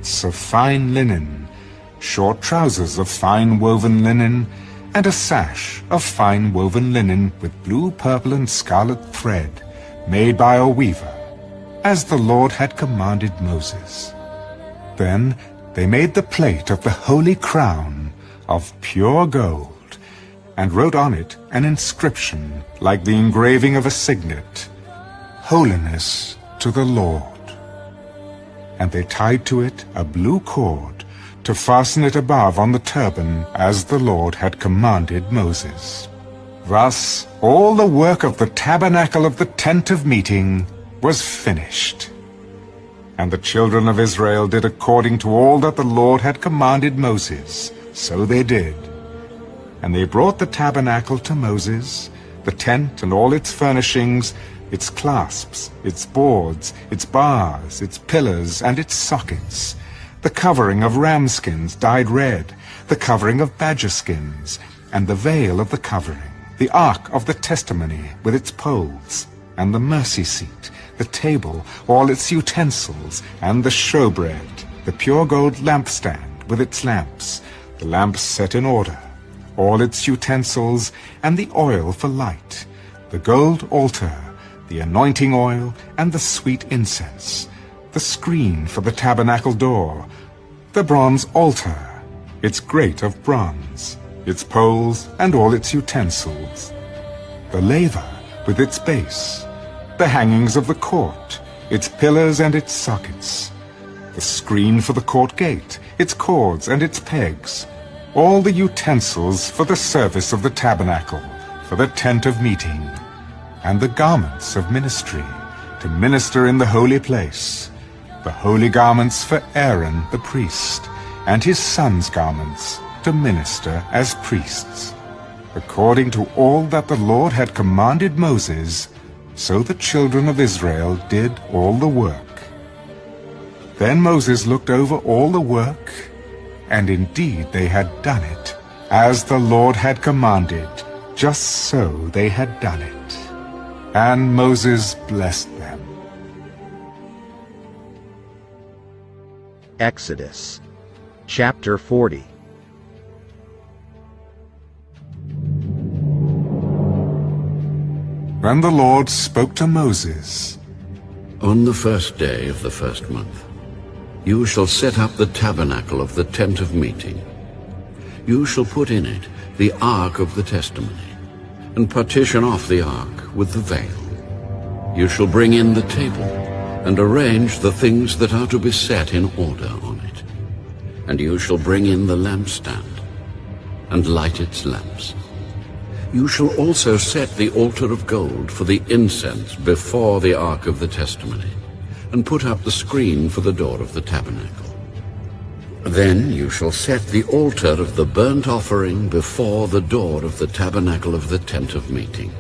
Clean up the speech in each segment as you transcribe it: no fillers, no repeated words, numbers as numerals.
garments of fine linen, short trousers of fine woven linen, and a sash of fine woven linen with blue, purple, and scarlet thread, made by a weaver, as the Lord had commanded Moses. Then they made the plate of the holy crown of pure gold, and wrote on it an inscription like the engraving of a signet, Holiness to the Lord. And they tied to it a blue cord to fasten it above on the turban, as the Lord had commanded Moses. Thus all the work of the tabernacle of the tent of meeting was finished. And the children of Israel did according to all that the Lord had commanded Moses, so they did. And they brought the tabernacle to Moses, the tent and all its furnishings, its clasps, its boards, its bars, its pillars, and its sockets, the covering of ram skins dyed red, the covering of badger skins, and the veil of the covering, the ark of the testimony with its poles, and the mercy seat, the table, all its utensils, and the showbread, the pure gold lampstand with its lamps, the lamps set in order, all its utensils, and the oil for light, the gold altar, the anointing oil, and the sweet incense, the screen for the tabernacle door, the bronze altar, its grate of bronze, its poles, and all its utensils, the laver with its base, the hangings of the court, its pillars and its sockets, the screen for the court gate, its cords and its pegs, all the utensils for the service of the tabernacle, for the tent of meeting, and the garments of ministry, to minister in the holy place, the holy garments for Aaron the priest, and his sons' garments, to minister as priests. According to all that the Lord had commanded Moses, so the children of Israel did all the work. Then Moses looked over all the work, and indeed they had done it, as the Lord had commanded, just so they had done it. And Moses blessed them. Exodus chapter 40. Then the Lord spoke to Moses. On the first day of the first month, you shall set up the tabernacle of the tent of meeting. You shall put in it the ark of the testimony, and partition off the ark with the veil. You shall bring in the table, and arrange the things that are to be set in order on it. And you shall bring in the lampstand, and light its lamps. You shall also set the altar of gold for the incense before the ark of the testimony, and put up the screen for the door of the tabernacle. Then you shall set the altar of the burnt offering before the door of the tabernacle of the tent of meeting.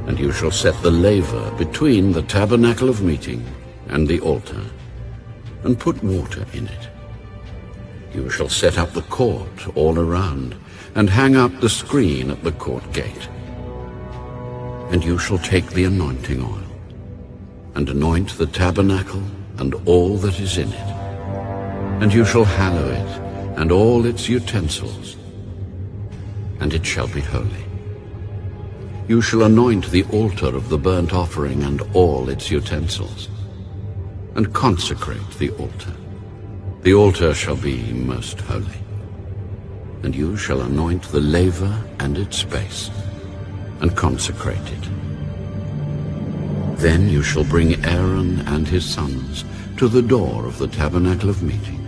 And you shall set the laver between the tabernacle of meeting and the altar, and put water in it. You shall set up the court all around, and hang up the screen at the court gate. And you shall take the anointing oil, and anoint the tabernacle and all that is in it. And you shall hallow it and all its utensils, and it shall be holy. You shall anoint the altar of the burnt offering and all its utensils, and consecrate the altar. The altar shall be most holy. And you shall anoint the laver and its base, and consecrate it. Then you shall bring Aaron and his sons to the door of the tabernacle of meeting.